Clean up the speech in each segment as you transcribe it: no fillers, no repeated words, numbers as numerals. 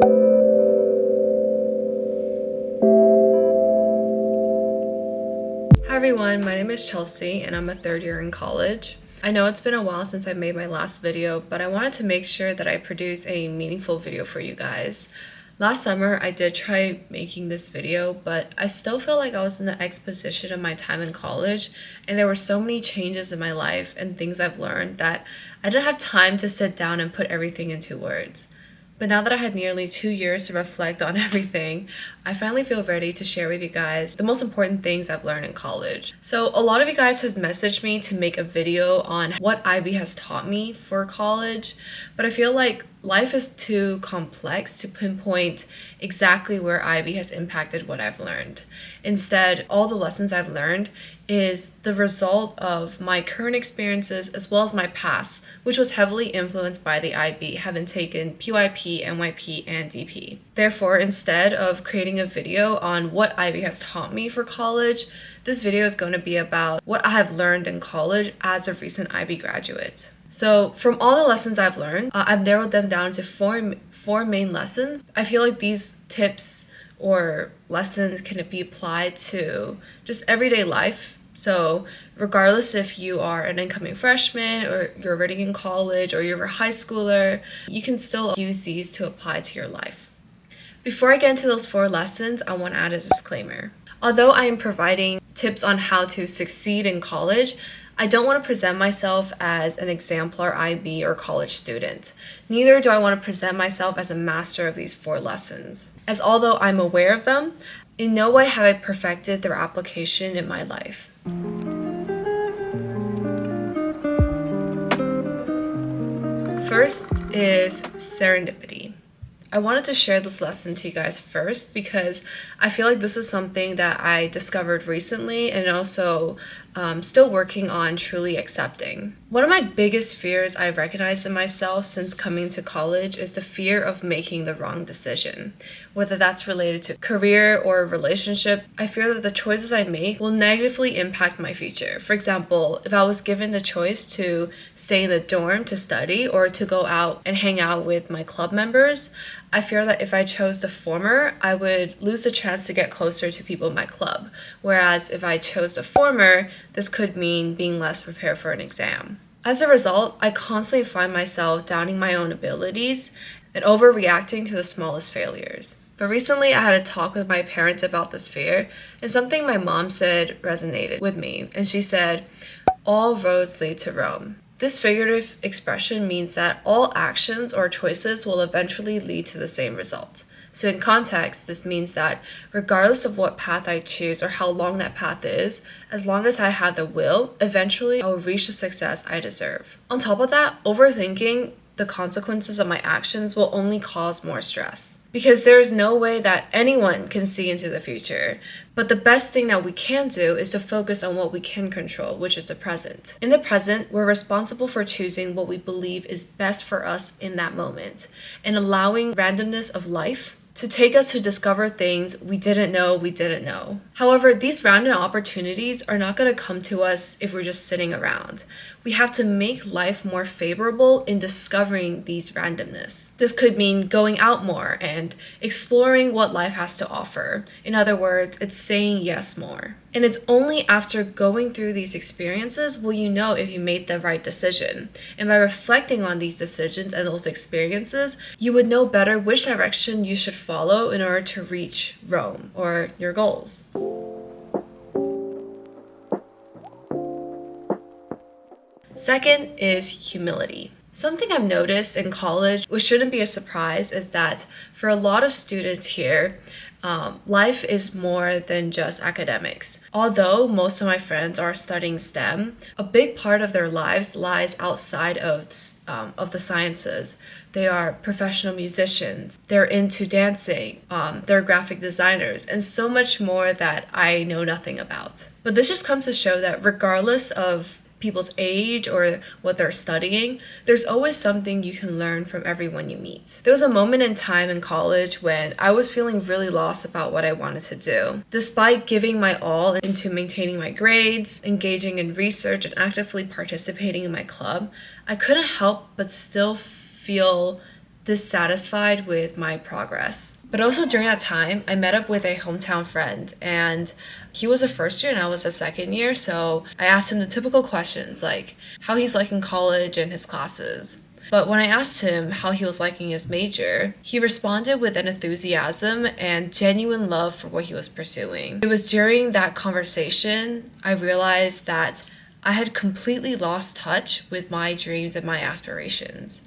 Hi everyone, my name is Chelsea and I'm a third year in college. I know it's been a while since I made my last video, but I wanted to make sure that I produce a meaningful video for you guys. Last summer, I did try making this video, but I still felt like I was in the exposition of my time in college, and there were so many changes in my life and things I've learned that I didn't have time to sit down and put everything into words. But now that I had nearly 2 years to reflect on everything, I finally feel ready to share with you guys the most important things I've learned in college. So a lot of you guys have messaged me to make a video on what IB has taught me for college, but I feel like life is too complex to pinpoint exactly where IB has impacted what I've learned. Instead, all the lessons I've learned is the result of my current experiences as well as my past, which was heavily influenced by the IB, having taken PYP, NYP, and DP. Therefore, instead of creating a video on what IB has taught me for college, this video is going to be about what I have learned in college as a recent IB graduate. So from all the lessons I've learned, I've narrowed them down to four main lessons. I feel like these tips or lessons can be applied to just everyday life. So regardless if you are an incoming freshman or you're already in college or you're a high schooler, you can still use these to apply to your life. Before I get into those 4 lessons, I want to add a disclaimer. Although I am providing tips on how to succeed in college, I don't want to present myself as an exemplar IB or college student. Neither do I want to present myself as a master of these 4 lessons, as although I'm aware of them, in no way have I perfected their application in my life. First is serendipity. I wanted to share this lesson to you guys first because I feel like this is something that I discovered recently and also still working on truly accepting. One of my biggest fears I've recognized in myself since coming to college is the fear of making the wrong decision. Whether that's related to career or relationship, I fear that the choices I make will negatively impact my future. For example, if I was given the choice to stay in the dorm to study or to go out and hang out with my club members, I fear that if I chose the former, I would lose the chance to get closer to people in my club. Whereas if I chose the former, this could mean being less prepared for an exam. As a result, I constantly find myself doubting my own abilities and overreacting to the smallest failures. But recently I had a talk with my parents about this fear, and something my mom said resonated with me, and she said, "All roads lead to Rome." This figurative expression means that all actions or choices will eventually lead to the same result. So in context, this means that regardless of what path I choose or how long that path is, as long as I have the will, eventually I will reach the success I deserve. On top of that, overthinking the consequences of my actions will only cause more stress. Because there is no way that anyone can see into the future. But the best thing that we can do is to focus on what we can control, which is the present. In the present, we're responsible for choosing what we believe is best for us in that moment, and allowing randomness of life to take us to discover things we didn't know. However, these random opportunities are not going to come to us if we're just sitting around. We have to make life more favorable in discovering these randomness. This could mean going out more and exploring what life has to offer. In other words, it's saying yes more. And it's only after going through these experiences will you know if you made the right decision. And by reflecting on these decisions and those experiences, you would know better which direction you should follow in order to reach Rome or your goals. Second is humility. Something I've noticed in college, which shouldn't be a surprise, is that for a lot of students here, life is more than just academics. Although most of my friends are studying STEM, a big part of their lives lies outside of the sciences. They are professional musicians, they're into dancing, they're graphic designers, and so much more that I know nothing about. But this just comes to show that regardless of people's age or what they're studying, there's always something you can learn from everyone you meet. There was a moment in time in college when I was feeling really lost about what I wanted to do. Despite giving my all into maintaining my grades, engaging in research, and actively participating in my club, I couldn't help but still feel dissatisfied with my progress. But also during that time, I met up with a hometown friend, and he was a first year and I was a second year. So I asked him the typical questions like how he's liking college and his classes. But when I asked him how he was liking his major, he responded with an enthusiasm and genuine love for what he was pursuing. It was during that conversation I realized that I had completely lost touch with my dreams and my aspirations.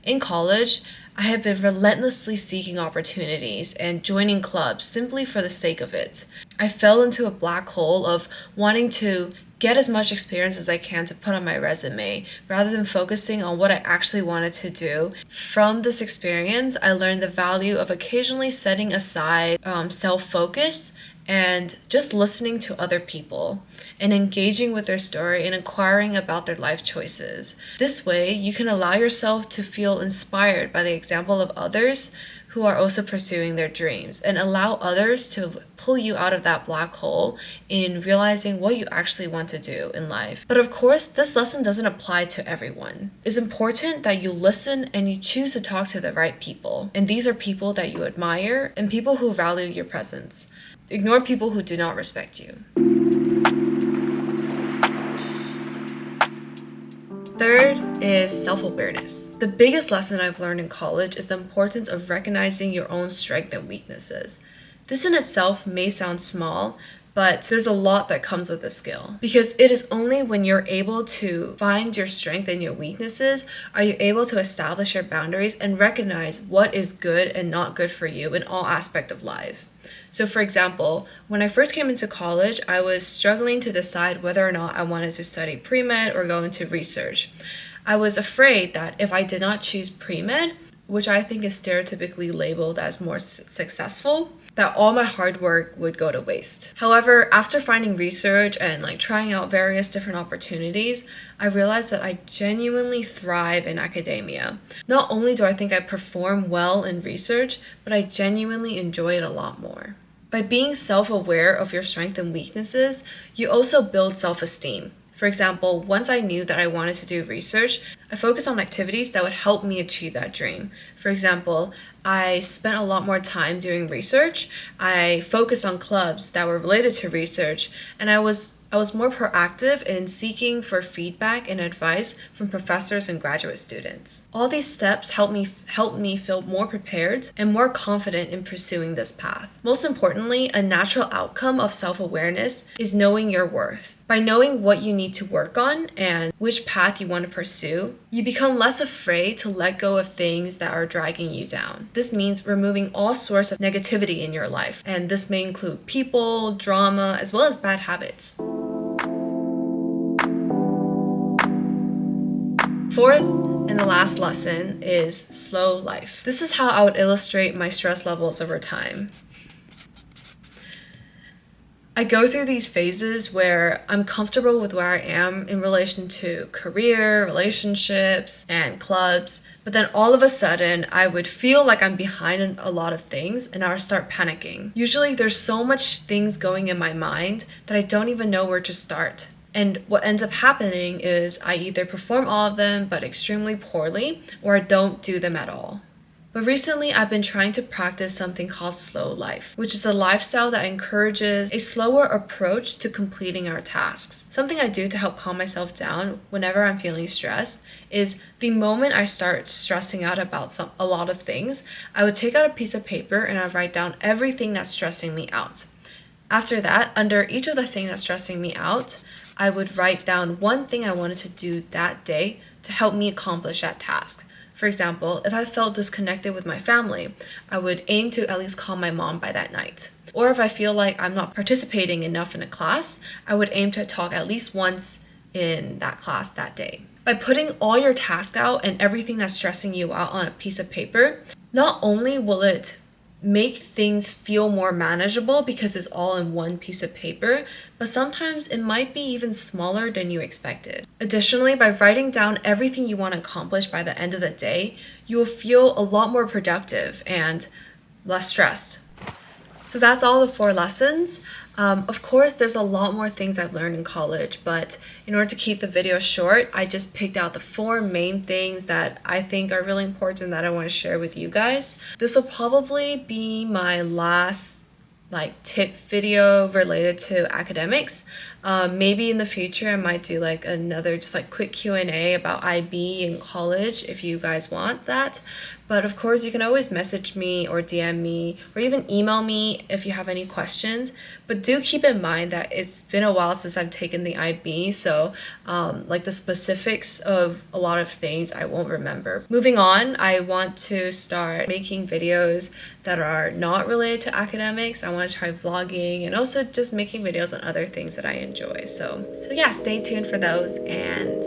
In college, I had been relentlessly seeking opportunities and joining clubs simply for the sake of it. I fell into a black hole of wanting to get as much experience as I can to put on my resume, rather than focusing on what I actually wanted to do. From this experience, I learned the value of occasionally setting aside self-focus and just listening to other people and engaging with their story and inquiring about their life choices. This way, you can allow yourself to feel inspired by the example of others who are also pursuing their dreams, and allow others to pull you out of that black hole in realizing what you actually want to do in life. But of course, this lesson doesn't apply to everyone. It's important that you listen and you choose to talk to the right people. And these are people that you admire and people who value your presence. Ignore people who do not respect you. Third is self-awareness. The biggest lesson I've learned in college is the importance of recognizing your own strengths and weaknesses. This in itself may sound small, but there's a lot that comes with this skill. Because it is only when you're able to find your strength and your weaknesses are you able to establish your boundaries and recognize what is good and not good for you in all aspects of life. So for example, when I first came into college, I was struggling to decide whether or not I wanted to study pre-med or go into research. I was afraid that if I did not choose pre-med, which I think is stereotypically labeled as more successful, that all my hard work would go to waste. However, after finding research and trying out various different opportunities, I realized that I genuinely thrive in academia. Not only do I think I perform well in research, but I genuinely enjoy it a lot more. By being self-aware of your strengths and weaknesses, you also build self-esteem. For example, once I knew that I wanted to do research, I focused on activities that would help me achieve that dream. For example, I spent a lot more time doing research. I focused on clubs that were related to research, and I was more proactive in seeking for feedback and advice from professors and graduate students. All these steps helped me feel more prepared and more confident in pursuing this path. Most importantly, a natural outcome of self-awareness is knowing your worth. By knowing what you need to work on and which path you want to pursue, you become less afraid to let go of things that are dragging you down. This means removing all sorts of negativity in your life, and this may include people, drama, as well as bad habits. Fourth and the last lesson is slow life. This is how I would illustrate my stress levels over time. I go through these phases where I'm comfortable with where I am in relation to career, relationships, and clubs, but then all of a sudden I would feel like I'm behind in a lot of things and I would start panicking. Usually there's so much things going in my mind that I don't even know where to start. And what ends up happening is I either perform all of them but extremely poorly, or I don't do them at all. But recently, I've been trying to practice something called slow life, which is a lifestyle that encourages a slower approach to completing our tasks. Something I do to help calm myself down whenever I'm feeling stressed is the moment I start stressing out about a lot of things, I would take out a piece of paper and I write down everything that's stressing me out. After that, under each of the things that's stressing me out, I would write down one thing I wanted to do that day to help me accomplish that task. For example, if I felt disconnected with my family, I would aim to at least call my mom by that night. Or if I feel like I'm not participating enough in a class, I would aim to talk at least once in that class that day. By putting all your tasks out and everything that's stressing you out on a piece of paper, not only will it make things feel more manageable because it's all in one piece of paper, but sometimes it might be even smaller than you expected. Additionally, by writing down everything you want to accomplish by the end of the day, you will feel a lot more productive and less stressed. So that's all the 4 lessons. Of course, there's a lot more things I've learned in college, but in order to keep the video short, I just picked out the 4 main things that I think are really important that I want to share with you guys. This will probably be my last tip video related to academics. Maybe in the future I might do another just quick Q&A about IB in college if you guys want that. But of course you can always message me or DM me or even email me if you have any questions. But do keep in mind that it's been a while since I've taken the IB, so the specifics of a lot of things I won't remember. Moving on, I want to start making videos that are not related to academics. I want to try vlogging and also just making videos on other things that I enjoy. So yeah, stay tuned for those, and